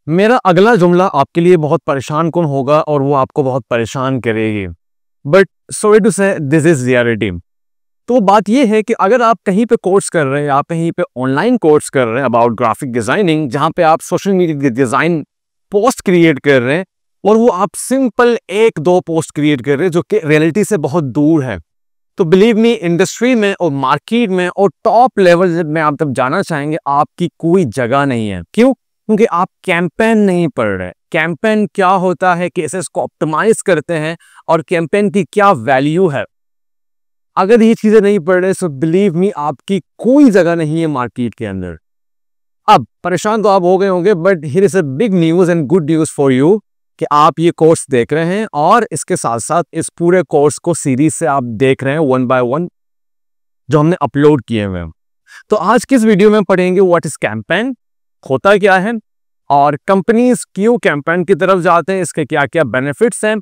मेरा अगला जुमला आपके लिए बहुत परेशान कुन होगा और वो आपको बहुत परेशान करेगी, बट सॉरी टू से दिस इज रियलिटी। तो बात ये है कि अगर आप कहीं पे कोर्स कर रहे हैं, आप कहीं पे ऑनलाइन कोर्स कर रहे हैं अबाउट ग्राफिक डिजाइनिंग, जहां पे आप social media design post create कर रहे हैं और वो आप सिंपल एक दो पोस्ट क्रिएट कर रहे हैं जो कि रियलिटी से बहुत दूर है, तो बिलीव मी, इंडस्ट्री में और मार्केट में और टॉप लेवल में आप तब जाना चाहेंगे, आपकी कोई जगह नहीं है। क्यों? क्योंकि आप कैंपेन नहीं पढ़ रहे। कैंपेन क्या होता है, कैसे इसको ऑप्टिमाइज करते हैं और कैंपेन की क्या वैल्यू है, अगर ये चीजें नहीं पढ़ रहे सो बिलीव मी आपकी कोई जगह नहीं है मार्केट के अंदर। अब परेशान तो आप हो गए होंगे, but here is a big news and good news for you कि आप ये कोर्स देख रहे हैं और इसके साथ साथ इस पूरे कोर्स को सीरीज से आप देख रहे हैं वन बाय वन जो हमने अपलोड किए हुए हैं। तो आज की इस वीडियो में पढ़ेंगे व्हाट इज कैंपेन, होता क्या है और कंपनीज क्यों कैंपेन की तरफ जाते हैं, इसके क्या क्या बेनिफिट्स हैं,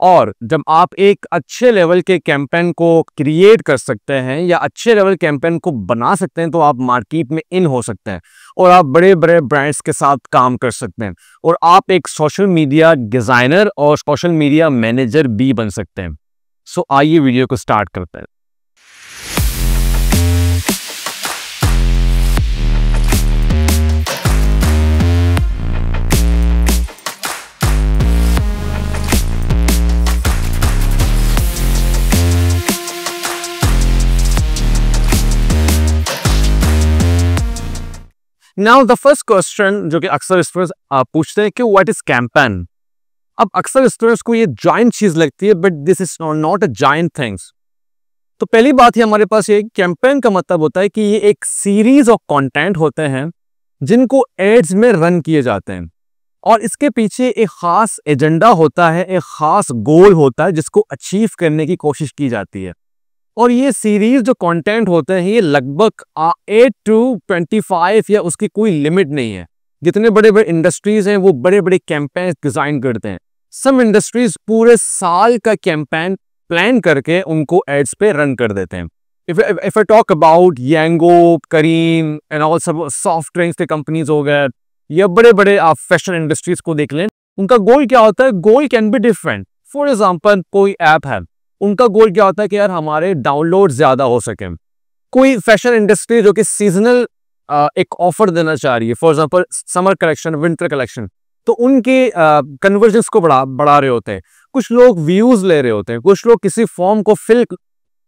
और जब आप एक अच्छे लेवल के कैंपेन को क्रिएट कर सकते हैं या अच्छे लेवल कैंपेन को बना सकते हैं तो आप मार्केट में इन हो सकते हैं और आप बड़े बड़े ब्रांड्स के साथ काम कर सकते हैं और आप एक सोशल मीडिया डिजाइनर और सोशल मीडिया मैनेजर भी बन सकते हैं। सो आइए वीडियो को स्टार्ट करते हैं। नाउ द फर्स्ट क्वेश्चन जो कि अक्सर स्टूडेंट्स पूछते हैं कि व्हाट इज कैंपेन। अब अक्सर स्टूडेंट्स को ये जायंट चीज लगती है, but this is not a giant things. तो पहली बात ही हमारे पास ये कैंपेन का मतलब होता है कि ये एक सीरीज ऑफ कंटेंट होते हैं जिनको एड्स में रन किए जाते हैं और इसके पीछे एक खास एजेंडा होता है, एक खास गोल होता है जिसको अचीव करने की कोशिश की जाती है। और ये सीरीज जो कंटेंट होते हैं ये लगभग 8 to 25 या उसकी कोई लिमिट नहीं है। जितने बड़े बड़े इंडस्ट्रीज हैं वो बड़े बड़े कैंपेन डिजाइन करते हैं। सम इंडस्ट्रीज पूरे साल का कैंपेन प्लान करके उनको एड्स पे रन कर देते हैं। If I talk about Yango, Careem and all सब सॉफ्ट ड्रिंक्स के कंपनीज हो गए या बड़े बड़े आप फैशन इंडस्ट्रीज को देख लें, उनका गोल क्या होता है? Goal can be different. For example कोई ऐप है, उनका गोल क्या होता है कि यार हमारे डाउनलोड ज्यादा हो सके। कोई फैशन इंडस्ट्री जो कि सीजनल एक ऑफर देना चाह रही है, for example summer collection, winter collection, तो उनके कन्वर्जन्स को बढ़ा रहे होते हैं। कुछ लोग व्यूज ले रहे होते हैं, कुछ लोग किसी फॉर्म को फिल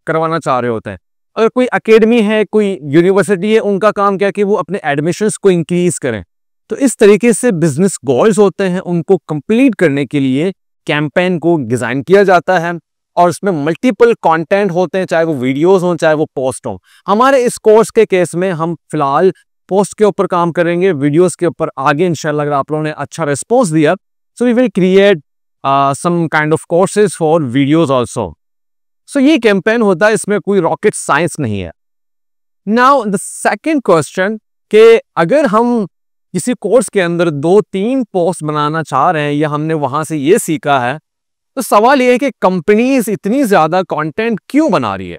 करवाना चाह रहे होते हैं। अगर कोई एकेडमी है, कोई यूनिवर्सिटी है, उनका काम क्या है कि वो अपने एडमिशंस को इंक्रीज करें। तो इस तरीके से बिजनेस गोल्स होते हैं, उनको कंप्लीट करने के लिए कैंपेन को डिजाइन किया जाता है और उसमें मल्टीपल कंटेंट होते हैं, चाहे वो वीडियोस हो चाहे वो पोस्ट हो। हमारे इस कोर्स के केस में हम फिलहाल पोस्ट के ऊपर काम करेंगे, वीडियोस के ऊपर आगे इंशाल्लाह अगर आप लोगों ने अच्छा रिस्पॉन्स दिया so we will create some kind of courses for videos also. सो ये कैंपेन होता है, इसमें कोई रॉकेट साइंस नहीं है। नाउ द सेकंड क्वेश्चन कि अगर हम किसी कोर्स के अंदर 2-3 पोस्ट बनाना चाह रहे हैं या हमने वहां से ये सीखा है, तो सवाल यह है कि कंपनीज इतनी ज्यादा कंटेंट क्यों बना रही है।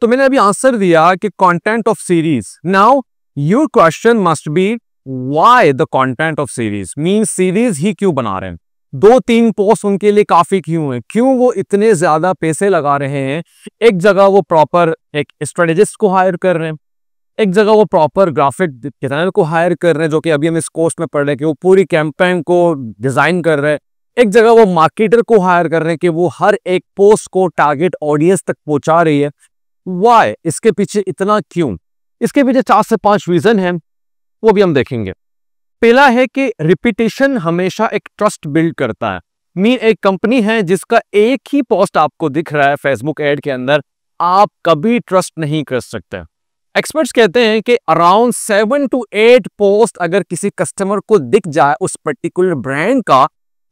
तो मैंने अभी आंसर दिया कि content of series. Now your question must be why the content of series, mean series ही क्यों बना रहे हैं, 2-3 पोस्ट उनके लिए काफी क्यों है, क्यों वो इतने ज्यादा पैसे लगा रहे हैं। एक जगह वो प्रॉपर एक स्ट्रेटेजिस्ट को हायर कर रहे हैं, एक जगह वो प्रॉपर ग्राफिक डिजाइनर को हायर कर रहे हैं जो कि अभी हम इस कोर्स में पढ़ रहे हैं कि वो पूरी कैंपेन को डिजाइन कर रहे हैं। एक जगह वो मार्केटर को हायर कर रहे हैं कि वो हर एक पोस्ट को टारगेट ऑडियंस तक पहुंचा रही है। व्हाई, इसके पीछे इतना क्यों? इसके पीछे 4 से 5 रीजन है, वो भी हम देखेंगे। पहला है कि रिपीटेशन हमेशा एक ट्रस्ट बिल्ड करता है। मीन एक कंपनी है जिसका एक ही पोस्ट आपको दिख रहा है फेसबुक एड के अंदर, आप कभी ट्रस्ट नहीं कर सकते। एक्सपर्ट्स कहते हैं कि अराउंड 7 to 8 पोस्ट अगर किसी कस्टमर को दिख जाए उस पर्टिकुलर ब्रांड का,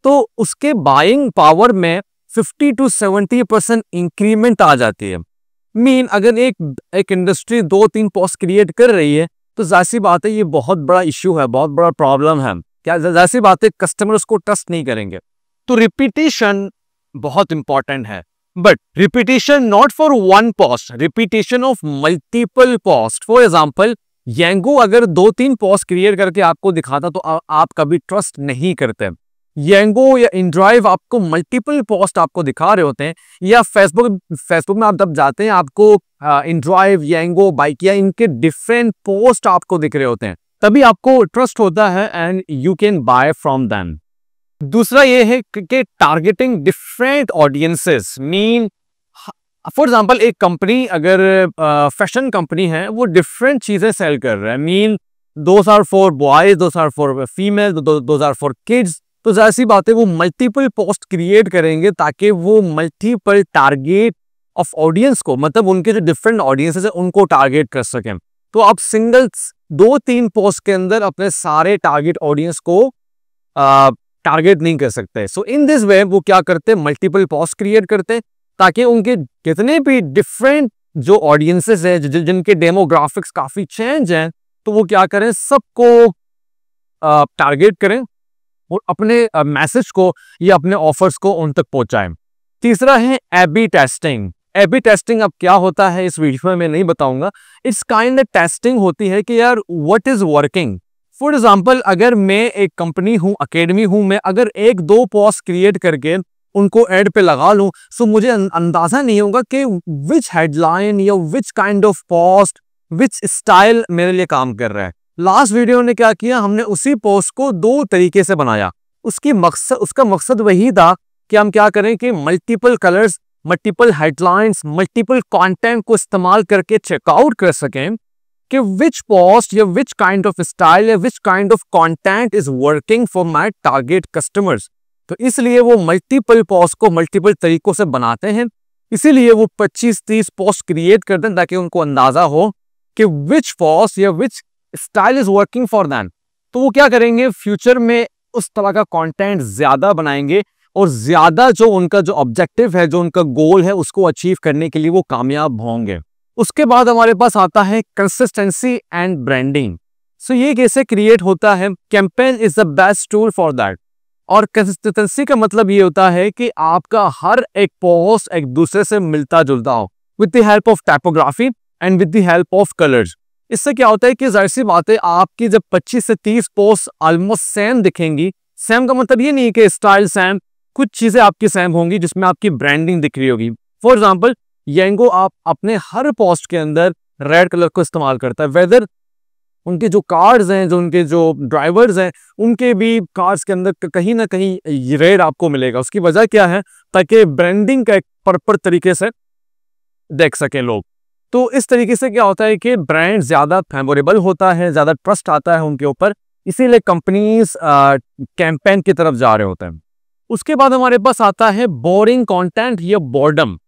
तो उसके बाइंग पावर में 50 to 70% इंक्रीमेंट आ जाती है। मीन अगर एक इंडस्ट्री 2-3 पोस्ट क्रिएट कर रही है तो जाहिर बात है ये बहुत बड़ा इश्यू है, बहुत बड़ा प्रॉब्लम है। क्या जाहिर बात है कस्टमर उसको ट्रस्ट नहीं करेंगे। तो रिपीटेशन बहुत इंपॉर्टेंट है, but repetition not for one post, repetition of multiple post. For example Yango अगर 2-3 पोस्ट क्रिएट करके आपको दिखाता तो आप कभी ट्रस्ट नहीं करते। Yango या InDrive आपको मल्टीपल पोस्ट आपको दिखा रहे होते हैं, या फेसबुक में आप जब जाते हैं आपको InDrive, Yango, बाइकिया इनके डिफरेंट पोस्ट आपको दिख रहे होते हैं, तभी आपको ट्रस्ट होता है and you can buy from them. दूसरा ये है कि targeting different audiences mean, for example एक कंपनी अगर फैशन कंपनी है, वो डिफरेंट चीजें सेल कर रहा है, mean those are for boys, those are for female, those are for kids, तो जाहिर सी बात है वो मल्टीपल पोस्ट क्रिएट करेंगे ताकि वो मल्टीपल टारगेट ऑफ ऑडियंस को, मतलब उनके जो डिफरेंट ऑडियंसेस है उनको टारगेट कर सकें। तो आप सिंगल 2-3 पोस्ट के अंदर अपने सारे टारगेट ऑडियंस को टारगेट नहीं कर सकते। सो इन दिस वे वो क्या करते हैं, मल्टीपल पोस्ट क्रिएट करते हैं ताकि उनके कितने भी डिफरेंट जो ऑडियंसेस है, जिनके डेमोग्राफिक्स काफी चेंज हैं, तो वो क्या करें, सबको टारगेट करें और अपने मैसेज को या अपने ऑफर्स को उन तक पहुंचाएं। तीसरा है ए-बी टेस्टिंग। ए-बी टेस्टिंग अब क्या होता है इस वीडियो में मैं नहीं बताऊंगा। इट्स काइंड ऑफ टेस्टिंग होती है कि यार what is working. For example अगर मैं एक कंपनी हूं, अकेडमी हूं, मैं अगर 1-2 पोस्ट क्रिएट करके उनको एड पे लगा लूं, सो मुझे अंदाजा नहीं होगा कि विच हेडलाइन या which kind of post, which style मेरे लिए काम कर रहा है। लास्ट वीडियो ने क्या किया, हमने उसी पोस्ट को 2 तरीके से बनाया। उसका मकसद वही था कि हम क्या करें कि multiple colours, multiple headlines, multiple content को इस्तेमाल करके चेकआउट कर सकें कि विच पोस्ट या विच काइंड ऑफ स्टाइल या which kind of content is working for my target customers. तो इसलिए वो मल्टीपल पोस्ट को मल्टीपल तरीकों से बनाते हैं, इसीलिए वो 25-30 पोस्ट क्रिएट करते हैं ताकि उनको अंदाजा हो कि विच पोस्ट या विच style is working for them. तो वो क्या करेंगे, फ्यूचर में उस तरह का कंटेंट ज्यादा बनाएंगे और ज्यादा जो उनका जो ऑब्जेक्टिव है, जो उनका गोल है, उसको अचीव करने के लिए वो कामयाब होंगे। उसके बाद हमारे पास आता है कंसिस्टेंसी एंड ब्रांडिंग। सो ये कैसे क्रिएट होता है, campaign is the best tool for that. और कंसिस्टेंसी का मतलब ये होता है कि आपका हर एक पोस्ट एक दूसरे से मिलता जुलता हो, with the help of typography and with the help of colours. इससे क्या होता है कि जाहिर सी बात है आपकी जब 25 से 30 पोस्ट ऑलमोस्ट सेम दिखेंगी, सेम का मतलब ये नहीं कि स्टाइल सेम, कुछ चीजें आपकी सेम होंगी जिसमें आपकी ब्रांडिंग दिख रही होगी। फॉर एग्जांपल Yango आप अपने हर पोस्ट के अंदर रेड कलर को इस्तेमाल करता है, वेदर उनके जो कार्ड्स हैं, जो उनके जो ड्राइवर्स हैं, उनके भी कार्ड्स के अंदर कहीं ना कहीं रेड आपको मिलेगा। उसकी वजह क्या है, ताकि ब्रांडिंग का एक प्रॉपर तरीके से देख सकें लोग। तो इस तरीके से क्या होता है कि ब्रांड ज्यादा फेवरेबल होता है, ज्यादा ट्रस्ट आता है उनके ऊपर, इसीलिए कंपनीज कैंपेन की तरफ जा रहे होते हैं। उसके बाद हमारे पास आता है बोरिंग कंटेंट या बोर्डम।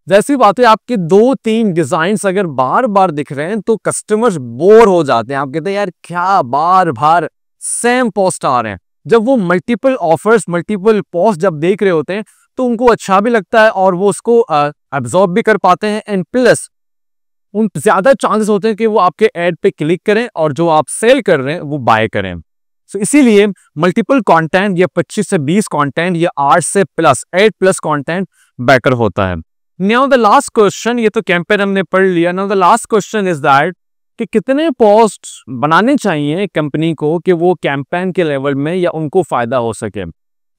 जैसी बात है, आपके 2-3 डिजाइन्स अगर बार बार दिख रहे हैं तो कस्टमर्स बोर हो जाते हैं। आप कहते हैं यार क्या बार बार सेम पोस्ट आ रहे हैं। जब वो मल्टीपल ऑफर्स, मल्टीपल पोस्ट जब देख रहे होते हैं तो उनको अच्छा भी लगता है और वो उसको एब्जॉर्ब भी कर पाते हैं, एंड प्लस उन ज्यादा चांसेस होते हैं कि वो आपके एड पे क्लिक करें और जो आप सेल कर रहे हैं वो बाय करें। सो इसीलिए मल्टीपल कंटेंट या 25 से 20 कंटेंट या 8 से प्लस 8+ कंटेंट बेटर होता है। नाउ द लास्ट क्वेश्चन, ये तो कैंपेन हमने पढ़ लिया। Now the last question is that कि कितने पोस्ट बनाने चाहिए कंपनी को कि वो कैंपेन के लेवल में या उनको फायदा हो सके।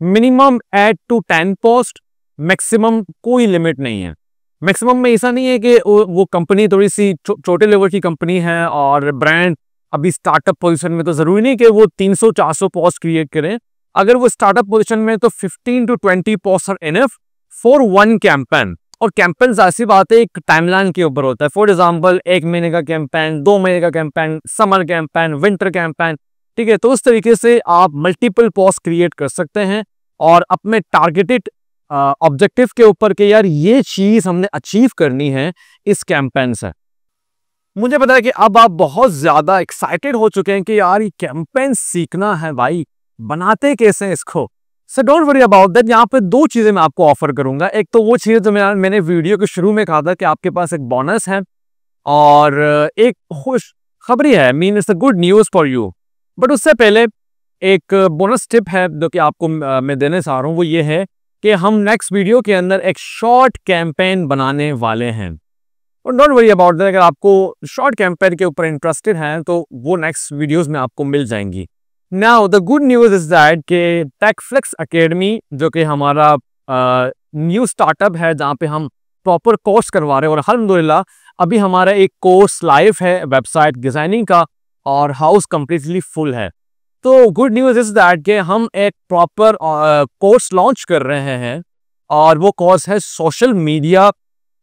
मिनिमम 8 to 10 पोस्ट, मैक्सिमम कोई लिमिट नहीं है। मैक्सिमम में ऐसा नहीं है कि वो कंपनी थोड़ी सी छोटे लेवल की कंपनी है और ब्रांड अभी स्टार्टअप पोजीशन में, तो जरूरी नहीं कि वो 300-400 पोस्ट क्रिएट करें। अगर वो स्टार्टअप पोजीशन में तो 15 to 20 post are enough for one campaign. और कैंपेन ऐसी बात है एक टाइमलाइन के ऊपर होता है। फॉर एग्जांपल 1 महीने का कैंपेन, 2 महीने का campaign, summer campaign, winter campaign, ठीक है। तो उस तरीके से आप मल्टीपल पोस्ट क्रिएट कर सकते हैं और अपने टारगेटेड ऑब्जेक्टिव के ऊपर कि यार ये चीज हमने अचीव करनी है इस कैंपेन से। मुझे पता है कि अब आप बहुत ज्यादा एक्साइटेड हो चुके हैं कि यार ये कैंपेन सीखना है भाई, बनाते कैसे इसको। So don't worry about that. यहाँ पे 2 चीजें मैं आपको ऑफर करूंगा। एक तो वो चीज जो मैंने वीडियो के शुरू में कहा था कि आपके पास एक बोनस है और एक खुश खबरी है, mean it's a good news for you. But उससे पहले एक बोनस टिप है जो कि आपको मैं देने चाह रहा हूँ, वो ये है कि हम नेक्स्ट वीडियो के अंदर एक शॉर्ट कैंपेन बनाने वाले हैं। और डोंट वरी अबाउट दैट, अगर आपको शॉर्ट कैंपेन के ऊपर इंटरेस्टेड हैं तो वो नेक्स्ट वीडियोस में आपको मिल जाएंगी। Now the good news is that कि टेकफ्लिक्स एकेडमी जो कि हमारा न्यू स्टार्टअप है जहाँ पे हम प्रॉपर कोर्स करवा रहे हैं, और अल्हम्दुलिल्लाह अभी हमारा एक कोर्स लाइव है वेबसाइट डिज़ाइनिंग का और हाउस कंप्लीटली फुल है। तो गुड न्यूज़ इज दैट कि हम एक प्रॉपर कोर्स लॉन्च कर रहे हैं और वो कोर्स है social media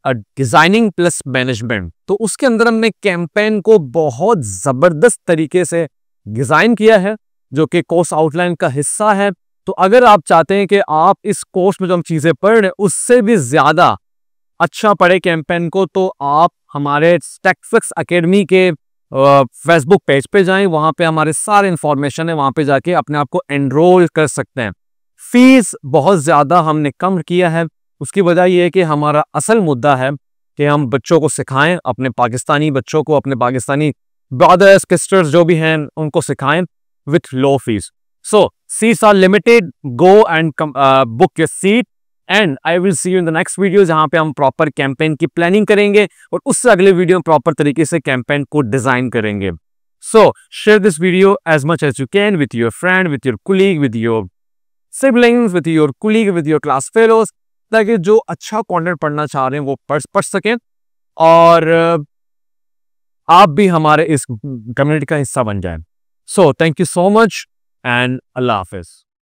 designing plus management. तो उसके अंदर हमने कैंपेन को बहुत ज़बरदस्त तरीके से डिज़ाइन किया है जो कि कोर्स आउटलाइन का हिस्सा है। तो अगर आप चाहते हैं कि आप इस कोर्स में जो हम चीज़ें पढ़ रहे हैं उससे भी ज़्यादा अच्छा पढ़े कैंपेन को, तो आप हमारे टेकफ्लिक्स एकेडमी के फेसबुक पेज पे जाएं, वहाँ पे हमारे सारे इंफॉर्मेशन है, वहाँ पे जाके अपने आप को एनरोल कर सकते हैं। फीस बहुत ज़्यादा हमने कम किया है, उसकी वजह यह है कि हमारा असल मुद्दा है कि हम बच्चों को सिखाएं, अपने पाकिस्तानी बच्चों को, अपने पाकिस्तानी ब्रदर्स सिस्टर्स जो भी हैं उनको सिखाएं with low fees. So seats are limited, go and book your seat and I will see you in the next video जहां पे हम प्रॉपर कैंपेन की प्लानिंग करेंगे और उससे अगले वीडियो में प्रॉपर तरीके से कैंपेन को डिजाइन करेंगे। So share this video as much as you can with your friend, with your colleague, with your siblings, with your colleague, with your class fellows, ताकि जो अच्छा कंटेंट पढ़ना चाह रहे हैं वो पढ़ सकें और आप भी हमारे इस कम्युनिटी का हिस्सा बन जाएं। So thank you so much and Allah Hafiz.